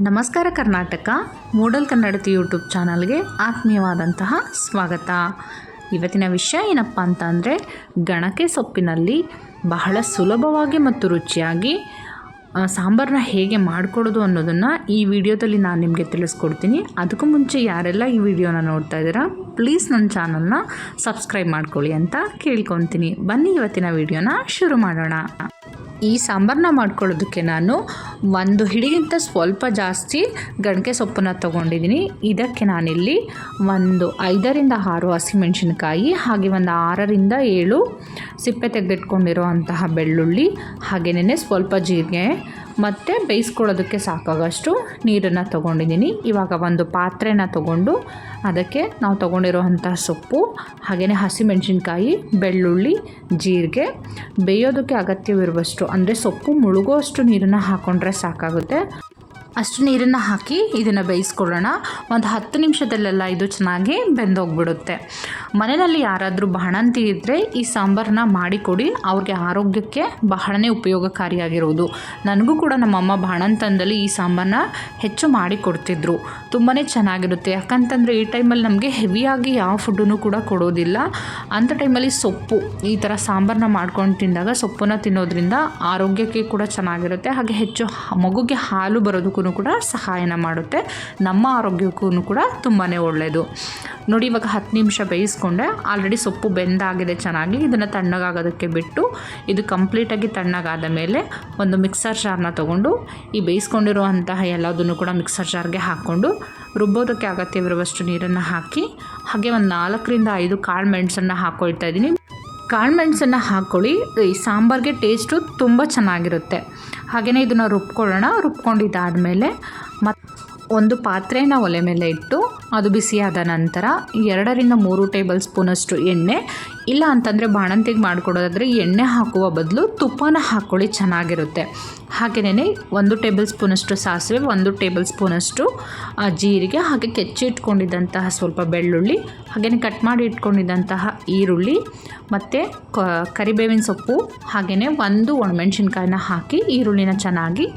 ನಮಸ್ಕಾರ ಕರ್ನಾಟಕ ಮೂಡಲ್ ಕನ್ನಡತಿ ಯೂಟ್ಯೂಬ್ ಚಾನಲ್ಗೆ ಆತ್ಮೀಯವಾದಂತಹ ಸ್ವಾಗತ. ಇವತ್ತಿನ ವಿಷಯ ಏನಪ್ಪ ಅಂತ ಅಂದರೆ, ಗಣಕೆ ಸೊಪ್ಪಿನಲ್ಲಿ ಬಹಳ ಸುಲಭವಾಗಿ ಮತ್ತು ರುಚಿಯಾಗಿ ಸಾಂಬಾರನ್ನ ಹೇಗೆ ಮಾಡಿಕೊಡೋದು ಅನ್ನೋದನ್ನು ಈ ವಿಡಿಯೋದಲ್ಲಿ ನಾನು ನಿಮಗೆ ತಿಳಿಸ್ಕೊಡ್ತೀನಿ. ಅದಕ್ಕೂ ಮುಂಚೆ ಯಾರೆಲ್ಲ ಈ ವಿಡಿಯೋನ ನೋಡ್ತಾ ಇದ್ದೀರಾ, ಪ್ಲೀಸ್ ನನ್ನ ಚಾನಲ್ನ ಸಬ್ಸ್ಕ್ರೈಬ್ ಮಾಡ್ಕೊಳ್ಳಿ ಅಂತ ಕೇಳ್ಕೊತೀನಿ. ಬನ್ನಿ ಇವತ್ತಿನ ವಿಡಿಯೋನ ಶುರು ಮಾಡೋಣ. ಈ ಸಾಂಬಾರನ್ನ ಮಾಡ್ಕೊಳ್ಳೋದಕ್ಕೆ ನಾನು ಒಂದು ಹಿಡಿಗಿಂತ ಸ್ವಲ್ಪ ಜಾಸ್ತಿ ಗಣಕೆ ಸೊಪ್ಪನ್ನು ತೊಗೊಂಡಿದ್ದೀನಿ. ಇದಕ್ಕೆ ನಾನಿಲ್ಲಿ ಒಂದು 5ರಿಂದ 6 ಹಸಿಮೆಣಸಿನ್ಕಾಯಿ, ಹಾಗೆ ಒಂದು 6ರಿಂದ 7 ಸಿಪ್ಪೆ ತೆಗೆದಿಟ್ಕೊಂಡಿರೋ ಅಂತಹ ಬೆಳ್ಳುಳ್ಳಿ, ಹಾಗೆಯೇ ಸ್ವಲ್ಪ ಜೀರಿಗೆ ಮತ್ತು ಬೇಯಿಸ್ಕೊಳ್ಳೋದಕ್ಕೆ ಸಾಕಾಗಷ್ಟು ನೀರನ್ನು ತೊಗೊಂಡಿದ್ದೀನಿ. ಇವಾಗ ಒಂದು ಪಾತ್ರೆನ ತೊಗೊಂಡು ಅದಕ್ಕೆ ನಾವು ತೊಗೊಂಡಿರೋವಂತಹ ಸೊಪ್ಪು, ಹಾಗೆಯೇ ಹಸಿಮೆಣಸಿನ್ಕಾಯಿ, ಬೆಳ್ಳುಳ್ಳಿ, ಜೀರಿಗೆ, ಬೇಯೋದಕ್ಕೆ ಅಗತ್ಯವಿರುವಷ್ಟು ಅಂದರೆ ಸೊಪ್ಪು ಮುಳುಗೋಷ್ಟು ನೀರನ್ನು ಹಾಕ್ಕೊಂಡ್ರೆ ಸಾಕಾಗುತ್ತೆ. ಅಷ್ಟು ನೀರನ್ನು ಹಾಕಿ ಇದನ್ನು ಬೇಯಿಸ್ಕೊಳ್ಳೋಣ. ಒಂದು 10 ನಿಮಿಷದಲ್ಲೆಲ್ಲ ಇದು ಚೆನ್ನಾಗಿ ಬೆಂದೋಗ್ಬಿಡುತ್ತೆ. ಮನೆಯಲ್ಲಿ ಯಾರಾದರೂ ಬಾಣಂತಿ ಇದ್ದರೆ ಈ ಸಾಂಬಾರನ್ನ ಮಾಡಿಕೊಡಿ, ಅವ್ರಿಗೆ ಆರೋಗ್ಯಕ್ಕೆ ಬಹಳನೇ ಉಪಯೋಗಕಾರಿಯಾಗಿರುವುದು. ನನಗೂ ಕೂಡ ನಮ್ಮಮ್ಮ ಬಾಣಂತನದಲ್ಲಿ ಈ ಸಾಂಬಾರನ್ನ ಹೆಚ್ಚು ಮಾಡಿ ಕೊಡ್ತಿದ್ರು. ತುಂಬಾ ಚೆನ್ನಾಗಿರುತ್ತೆ. ಯಾಕಂತಂದರೆ ಈ ಟೈಮಲ್ಲಿ ನಮಗೆ ಹೆವಿಯಾಗಿ ಯಾವ ಫುಡ್ಡೂ ಕೂಡ ಕೊಡೋದಿಲ್ಲ. ಅಂಥ ಟೈಮಲ್ಲಿ ಸೊಪ್ಪು ಈ ಥರ ಸಾಂಬಾರನ್ನ ಮಾಡ್ಕೊಂಡು ತಿಂದಾಗ ಸೊಪ್ಪನ್ನು ತಿನ್ನೋದ್ರಿಂದ ಆರೋಗ್ಯಕ್ಕೆ ಕೂಡ ಚೆನ್ನಾಗಿರುತ್ತೆ. ಹಾಗೆ ಹೆಚ್ಚು ಮಗುಗೆ ಹಾಲು ಬರೋದಕ್ಕೂ ಕೂಡ ಸಹಾಯನ ಮಾಡುತ್ತೆ. ನಮ್ಮ ಆರೋಗ್ಯಕ್ಕೂ ಕೂಡ ತುಂಬಾ ಒಳ್ಳೆಯದು. ನೋಡಿ, ಇವಾಗ 10 ನಿಮಿಷ ಬೇಯಿಸ್ಕೊಂಡೆ. ಆಲ್ರೆಡಿ ಸೊಪ್ಪು ಬೆಂದಾಗಿದೆ ಚೆನ್ನಾಗಿ. ಇದನ್ನು ತಣ್ಣಗಾಗೋದಕ್ಕೆ ಬಿಟ್ಟು ಇದು ಕಂಪ್ಲೀಟಾಗಿ ತಣ್ಣಗಾದ ಮೇಲೆ ಒಂದು ಮಿಕ್ಸರ್ ಜಾರ್ನ ತೊಗೊಂಡು ಈ ಬೇಯಿಸ್ಕೊಂಡಿರುವಂತಹ ಎಲ್ಲದನ್ನು ಕೂಡ ಮಿಕ್ಸರ್ ಜಾರ್ಗೆ ಹಾಕ್ಕೊಂಡು ರುಬ್ಬೋದಕ್ಕೆ ಅಗತ್ಯವಿರುವಷ್ಟು ನೀರನ್ನು ಹಾಕಿ, ಹಾಗೆ ಒಂದು 4ರಿಂದ 5 ಕಾಳು ಮೆಣಸನ್ನು ಹಾಕ್ಕೊಳ್ತಾ ಇದ್ದೀನಿ. ಕಾಳು ಮೆಣಸನ್ನು ಹಾಕ್ಕೊಳ್ಳಿ, ಈ ಸಾಂಬಾರಿಗೆ ಟೇಸ್ಟು ತುಂಬ ಚೆನ್ನಾಗಿರುತ್ತೆ. ಹಾಗೆಯೇ ಇದನ್ನು ರುಬ್ಕೊಂಡಿದ್ದಾದಮೇಲೆ ಒಂದು ಪಾತ್ರೆನ ಒಲೆ ಮೇಲೆ ಇಟ್ಟು ಅದು ಬಿಸಿಯಾದ ನಂತರ 2ರಿಂದ 3 ಟೇಬಲ್ ಸ್ಪೂನಷ್ಟು ಎಣ್ಣೆ, ಇಲ್ಲ ಅಂತಂದರೆ ಬಾಣಂತಿಗೆ ಮಾಡಿಕೊಡೋದಾದರೆ ಎಣ್ಣೆ ಹಾಕುವ ಬದಲು ತುಪ್ಪನ ಹಾಕ್ಕೊಳ್ಳಿ, ಚೆನ್ನಾಗಿರುತ್ತೆ. ಹಾಗೆಯೇ 1 ಟೇಬಲ್ ಸ್ಪೂನಷ್ಟು ಸಾಸಿವೆ, 1 ಟೇಬಲ್ ಸ್ಪೂನಷ್ಟು ಜೀರಿಗೆ, ಹಾಗೆ ಕೆಚ್ಚಿಟ್ಕೊಂಡಿದ್ದಂತಹ ಸ್ವಲ್ಪ ಬೆಳ್ಳುಳ್ಳಿ, ಹಾಗೆಯೇ ಕಟ್ ಮಾಡಿ ಇಟ್ಕೊಂಡಿದ್ದಂತಹ ಈರುಳ್ಳಿ ಮತ್ತು ಕರಿಬೇವಿನ ಸೊಪ್ಪು, ಹಾಗೆಯೇ 1 ಒಣಮೆಣಸಿನ್ಕಾಯಿನ ಹಾಕಿ ಈರುಳ್ಳಿನ ಚೆನ್ನಾಗಿ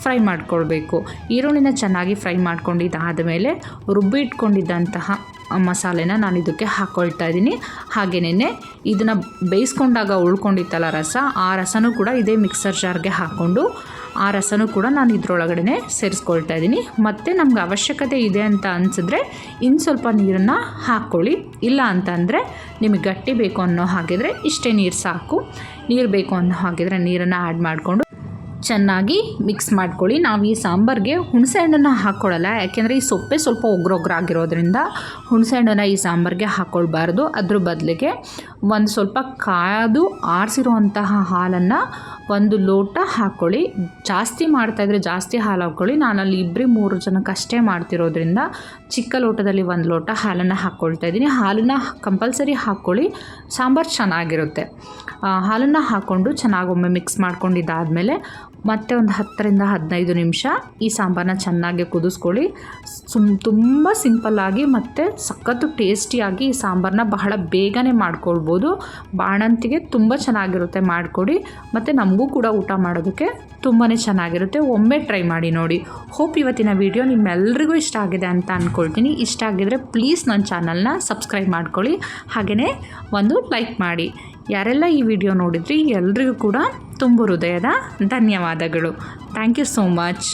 ಫ್ರೈ ಮಾಡ್ಕೊಳ್ಬೇಕು. ಈರುಳ್ಳಿನ ಚೆನ್ನಾಗಿ ಫ್ರೈ ಮಾಡ್ಕೊಂಡಿದ್ದಾದ ಮೇಲೆ ರುಬ್ಬಿ ಇಟ್ಕೊಂಡಿದ್ದಂತಹ ಮಸಾಲೆನ ನಾನು ಇದಕ್ಕೆ ಹಾಕ್ಕೊಳ್ತಾ ಇದ್ದೀನಿ. ಹಾಗೆಯೇ ಇದನ್ನು ಬೇಯಿಸ್ಕೊಂಡಾಗ ಉಳ್ಕೊಂಡಿತ್ತಲ್ಲ ರಸ, ಆ ರಸನೂ ಕೂಡ ಇದೇ ಮಿಕ್ಸರ್ ಜಾರ್ಗೆ ಹಾಕ್ಕೊಂಡು ಆ ರಸನೂ ಕೂಡ ನಾನು ಇದರೊಳಗಡೆ ಸೇರಿಸ್ಕೊಳ್ತಾ ಇದ್ದೀನಿ. ಮತ್ತು ನಮ್ಗೆ ಅವಶ್ಯಕತೆ ಇದೆ ಅಂತ ಅನಿಸಿದ್ರೆ ಇನ್ನು ಸ್ವಲ್ಪ ನೀರನ್ನು ಹಾಕ್ಕೊಳ್ಳಿ. ಇಲ್ಲ ಅಂತಂದರೆ ನಿಮಗೆ ಗಟ್ಟಿ ಬೇಕು ಅನ್ನೋ ಹಾಗಿದ್ರೆ ಇಷ್ಟೇ ನೀರು ಸಾಕು. ನೀರು ಬೇಕು ಅನ್ನೋ ಹಾಗಿದ್ರೆ ನೀರನ್ನು ಆ್ಯಡ್ ಮಾಡಿಕೊಂಡು ಚೆನ್ನಾಗಿ ಮಿಕ್ಸ್ ಮಾಡ್ಕೊಳ್ಳಿ. ನಾವು ಈ ಸಾಂಬಾರಿಗೆ ಹುಣಸೆ ಹಣ್ಣನ್ನು ಹಾಕ್ಕೊಳ್ಳಲ್ಲ, ಯಾಕೆಂದರೆ ಈ ಸೊಪ್ಪೆ ಸ್ವಲ್ಪ ಒಗ್ರೊಗ್ರಾಗಿರೋದ್ರಿಂದ ಹುಣಸೆ ಹಣ್ಣನ್ನು ಈ ಸಾಂಬಾರಿಗೆ ಹಾಕ್ಕೊಳ್ಬಾರ್ದು. ಅದ್ರ ಬದಲಿಗೆ ಒಂದು ಸ್ವಲ್ಪ ಕಾದು ಆರಿಸಿರುವಂತಹ ಹಾಲನ್ನು 1 ಲೋಟ ಹಾಕ್ಕೊಳ್ಳಿ. ಜಾಸ್ತಿ ಮಾಡ್ತಾಯಿದ್ರೆ ಜಾಸ್ತಿ ಹಾಲು ಹಾಕ್ಕೊಳ್ಳಿ. ನಾನಲ್ಲಿ 2-3 ಜನಕ್ಕಷ್ಟೇ ಮಾಡ್ತಿರೋದ್ರಿಂದ ಚಿಕ್ಕ ಲೋಟದಲ್ಲಿ 1 ಲೋಟ ಹಾಲನ್ನು ಹಾಕ್ಕೊಳ್ತಾ ಇದ್ದೀನಿ. ಹಾಲನ್ನು ಕಂಪಲ್ಸರಿ ಹಾಕ್ಕೊಳ್ಳಿ, ಸಾಂಬಾರು ಚೆನ್ನಾಗಿರುತ್ತೆ. ಹಾಲನ್ನು ಹಾಕ್ಕೊಂಡು ಚೆನ್ನಾಗಿ ಒಮ್ಮೆ ಮಿಕ್ಸ್ ಮಾಡ್ಕೊಂಡಿದ್ದಾದಮೇಲೆ ಮತ್ತೆ ಒಂದು 10ರಿಂದ 15 ನಿಮಿಷ ಈ ಸಾಂಬಾರನ್ನ ಚೆನ್ನಾಗಿ ಕುದಿಸ್ಕೊಳ್ಳಿ. ತುಂಬ ಸಿಂಪಲ್ಲಾಗಿ ಮತ್ತು ಸಖತ್ತು ಟೇಸ್ಟಿಯಾಗಿ ಈ ಸಾಂಬಾರನ್ನ ಬಹಳ ಬೇಗನೆ ಮಾಡ್ಕೊಳ್ಬೋದು. ಬಾಣಂತಿಗೆ ತುಂಬ ಚೆನ್ನಾಗಿರುತ್ತೆ, ಮಾಡಿಕೊಡಿ. ಮತ್ತು ನಮಗೂ ಕೂಡ ಊಟ ಮಾಡೋದಕ್ಕೆ ತುಂಬಾ ಚೆನ್ನಾಗಿರುತ್ತೆ. ಒಮ್ಮೆ ಟ್ರೈ ಮಾಡಿ ನೋಡಿ. ಹೋಪ್ ಇವತ್ತಿನ ವಿಡಿಯೋ ನಿಮ್ಮೆಲ್ಲರಿಗೂ ಇಷ್ಟ ಆಗಿದೆ ಅಂತ ಅಂದ್ಕೊಳ್ತೀನಿ. ಇಷ್ಟ ಆಗಿದರೆ ಪ್ಲೀಸ್ ನನ್ನ ಚಾನಲ್ನ ಸಬ್ಸ್ಕ್ರೈಬ್ ಮಾಡ್ಕೊಳ್ಳಿ, ಹಾಗೆಯೇ ಒಂದು ಲೈಕ್ ಮಾಡಿ. ಯಾರೆಲ್ಲ ಈ ವಿಡಿಯೋ ನೋಡಿದ್ರಿ ಎಲ್ರಿಗೂ ಕೂಡ ತುಂಬ ಹೃದಯದ ಧನ್ಯವಾದಗಳು. Thank you so much.